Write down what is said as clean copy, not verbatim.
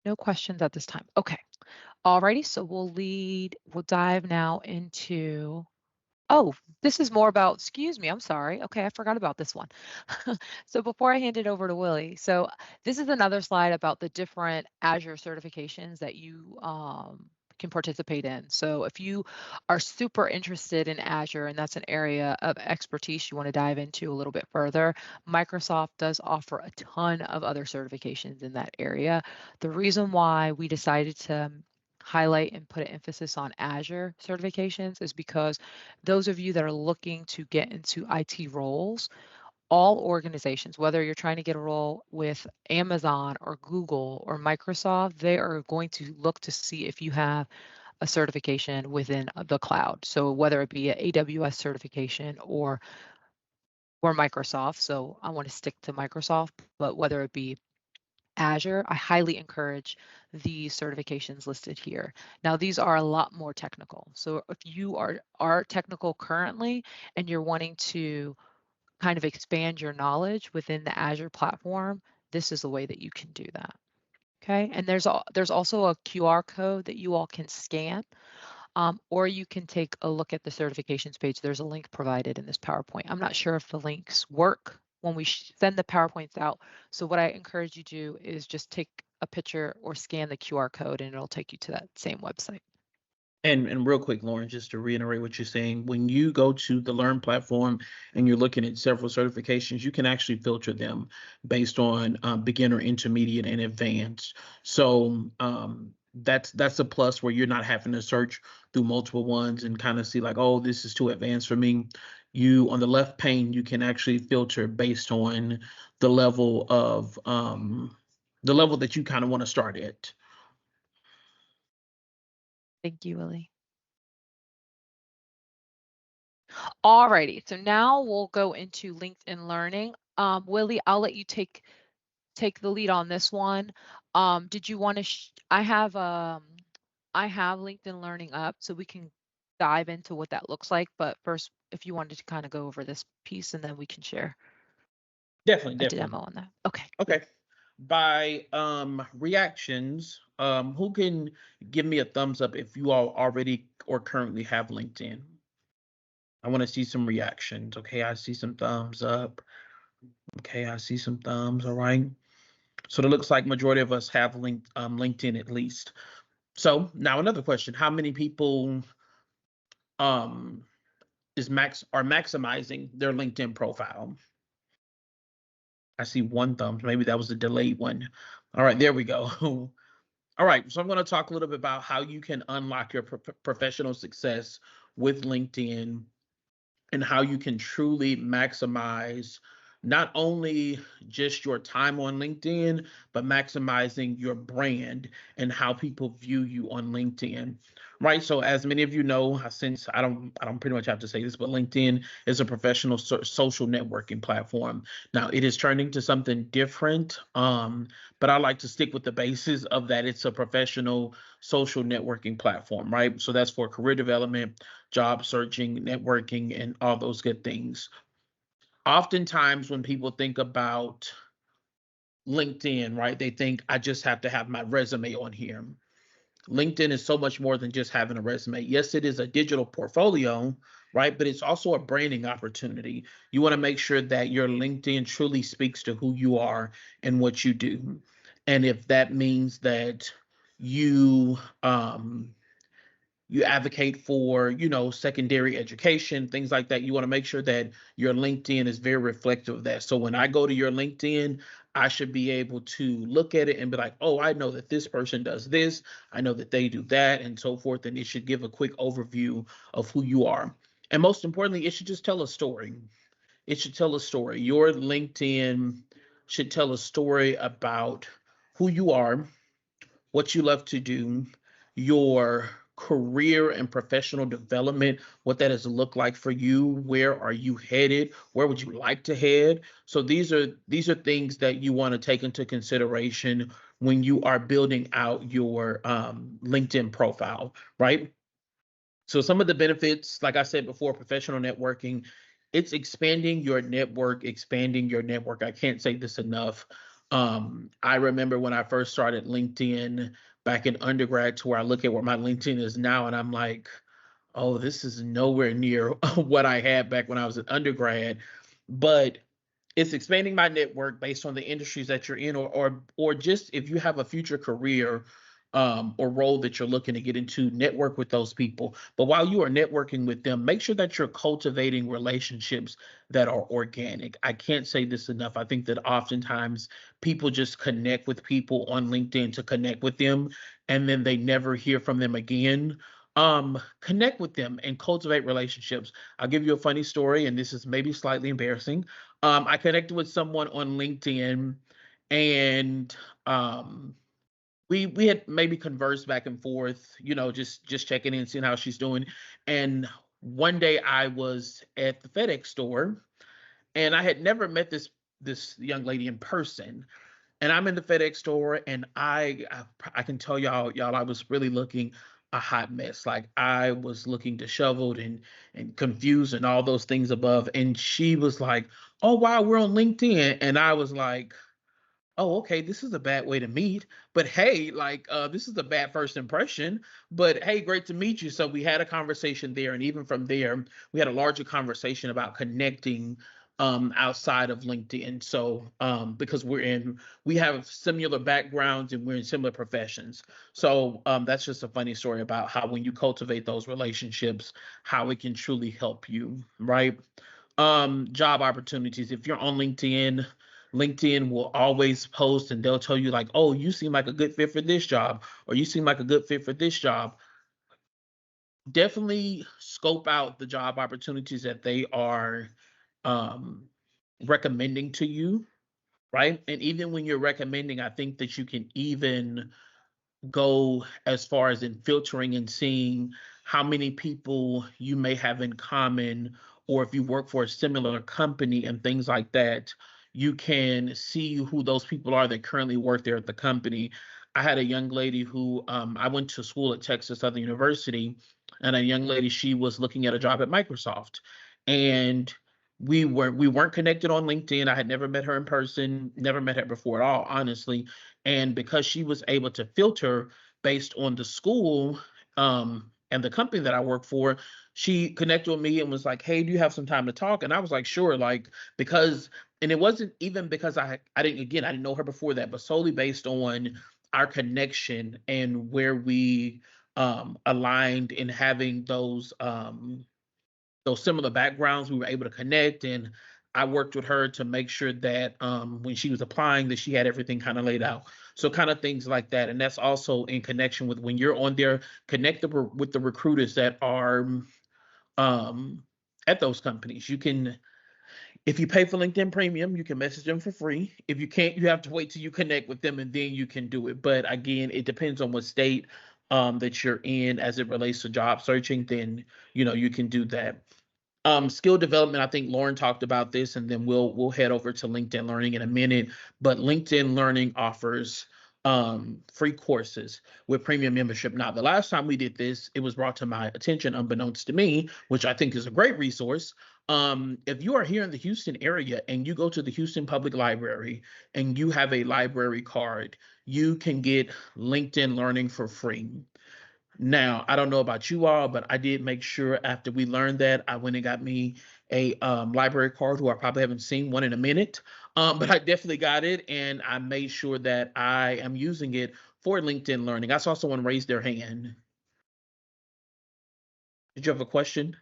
No questions at this time. Okay. Alrighty. So we'll dive now into, oh, this is more about, excuse me, I'm sorry. Okay, I forgot about this one. So before I hand it over to Willie, so this is another slide about the different Azure certifications that you can participate in. So if you are super interested in Azure and that's an area of expertise you want to dive into a little bit further, Microsoft does offer a ton of other certifications in that area. The reason why we decided to highlight and put an emphasis on Azure certifications is because those of you that are looking to get into IT roles, all organizations, whether you're trying to get a role with Amazon or Google or Microsoft, they are going to look to see if you have a certification within the cloud. So whether it be an AWS certification or Microsoft, so I want to stick to Microsoft, but whether it be Azure, I highly encourage the certifications listed here. Now, these are a lot more technical. So if you are technical currently and you're wanting to kind of expand your knowledge within the Azure platform, this is the way that you can do that. Okay, and there's also a QR code that you all can scan, or you can take a look at the certifications page. There's a link provided in this PowerPoint. I'm not sure if the links work when we send the PowerPoints out. So what I encourage you to do is just take a picture or scan the QR code and it'll take you to that same website. And real quick, Lauren, just to reiterate what you're saying, when you go to the Learn platform and you're looking at several certifications, you can actually filter them based on beginner, intermediate, and advanced. So that's a plus where you're not having to search through multiple ones and kind of see like, oh, this is too advanced for me. You on the left pane, you can actually filter based on the level of the level that you kind of want to start at. Thank you, Willie. Alrighty, so now we'll go into LinkedIn Learning. Willie, I'll let you take the lead on this one. Did you want to? I have LinkedIn Learning up, so we can dive into what that looks like. But first, if you wanted to kind of go over this piece, and then we can share Definitely, a definitely. demo on that. Okay. Okay. By reactions, who can give me a thumbs up if you all already or currently have LinkedIn? I want to see some reactions. Okay, I see some thumbs up. Okay, I see some thumbs. All right. So it looks like majority of us have LinkedIn at least. So now another question: how many people um are maximizing their LinkedIn profile? I see one thumb. Maybe that was a delayed one. All right, there we go. All right, so I'm going to talk a little bit about how you can unlock your professional success with LinkedIn and how you can truly maximize not only just your time on LinkedIn, but maximizing your brand and how people view you on LinkedIn. Right. So as many of you know, since I don't pretty much have to say this, but LinkedIn is a professional social networking platform. Now it is turning to something different. But I like to stick with the basis of that it's a professional social networking platform, right? So that's for career development, job searching, networking, and all those good things. Oftentimes, when people think about LinkedIn, right, they think I just have to have my resume on here. LinkedIn is so much more than just having a resume. Yes, it is a digital portfolio, right? But it's also a branding opportunity. You want to make sure that your LinkedIn truly speaks to who you are and what you do. And if that means that you you advocate for, secondary education, things like that, you want to make sure that your LinkedIn is very reflective of that. So when I go to your LinkedIn, I should be able to look at it and be like, oh, I know that this person does this, I know that they do that, and so forth. And it should give a quick overview of who you are. And most importantly, it should just tell a story. It should tell a story. Your LinkedIn should tell a story about who you are, what you love to do, your career and professional development, what that has looked like for you, where are you headed, where would you like to head. So these are things that you want to take into consideration when you are building out your LinkedIn profile, right? So some of the benefits, like I said before, professional networking, it's expanding your network, expanding your network. I can't say this enough. I remember when I first started LinkedIn back in undergrad to where I look at where my LinkedIn is now, and I'm like, oh, this is nowhere near what I had back when I was an undergrad. But it's expanding my network based on the industries that you're in, or just if you have a future career or role that you're looking to get into, network with those people. But while you are networking with them, make sure that you're cultivating relationships that are organic. I can't say this enough. I think that oftentimes people just connect with people on LinkedIn to connect with them, and then they never hear from them again. Connect with them and cultivate relationships. I'll give you a funny story, and this is maybe slightly embarrassing. I connected with someone on LinkedIn, and we had maybe conversed back and forth, just checking in, seeing how she's doing. And one day I was at the FedEx store, and I had never met this young lady in person. And I'm in the FedEx store, and I can tell y'all, I was really looking a hot mess. Like I was looking disheveled and confused and all those things above. And she was like, "Oh wow, we're on LinkedIn," and I was like, oh, okay, this is a bad way to meet, but hey, like, this is a bad first impression, but hey, great to meet you. So we had a conversation there, and even from there, we had a larger conversation about connecting outside of LinkedIn. So because we have similar backgrounds and we're in similar professions. So that's just a funny story about how when you cultivate those relationships, how it can truly help you, right? Job opportunities. If you're on LinkedIn, LinkedIn will always post and they'll tell you like, "Oh, you seem like a good fit for this job," or "You seem like a good fit for this job." Definitely scope out the job opportunities that they are um recommending to you, right? And even when you're recommending, I think that you can even go as far as in filtering and seeing how many people you may have in common, or if you work for a similar company and things like that, you can see who those people are that currently work there at the company. I had a young lady who I went to school at Texas Southern University, and a young lady, she was looking at a job at Microsoft. And we weren't connected on LinkedIn. I had never met her in person, never met her before at all, honestly. And because she was able to filter based on the school and the company that I work for, she connected with me and was like, "Hey, do you have some time to talk?" And I was like, "Sure." Like because, and it wasn't even because I didn't know her before that, but solely based on our connection and where we aligned in having those similar backgrounds. We were able to connect, and I worked with her to make sure that when she was applying, that she had everything kind of laid out. So kind of things like that, and that's also in connection with when you're on there, connect with the recruiters that are um, at those companies. You can, if you pay for LinkedIn Premium, you can message them for free. If you can't, you have to wait till you connect with them, and then you can do it. But again, it depends on what state that you're in as it relates to job searching. Then you can do that. Skill development, I think Lauren talked about this, and then we'll head over to LinkedIn Learning in a minute. But LinkedIn Learning offers free courses with premium membership. Now, the last time we did this, it was brought to my attention, unbeknownst to me, which I think is a great resource. If you are here in the Houston area and you go to the Houston Public Library and you have a library card, you can get LinkedIn Learning for free. Now, I don't know about you all, but I did make sure after we learned that, I went and got me a library card, who I probably haven't seen one in a minute. But I definitely got it, and I made sure that I am using it for LinkedIn Learning. I saw someone raise their hand. Did you have a question?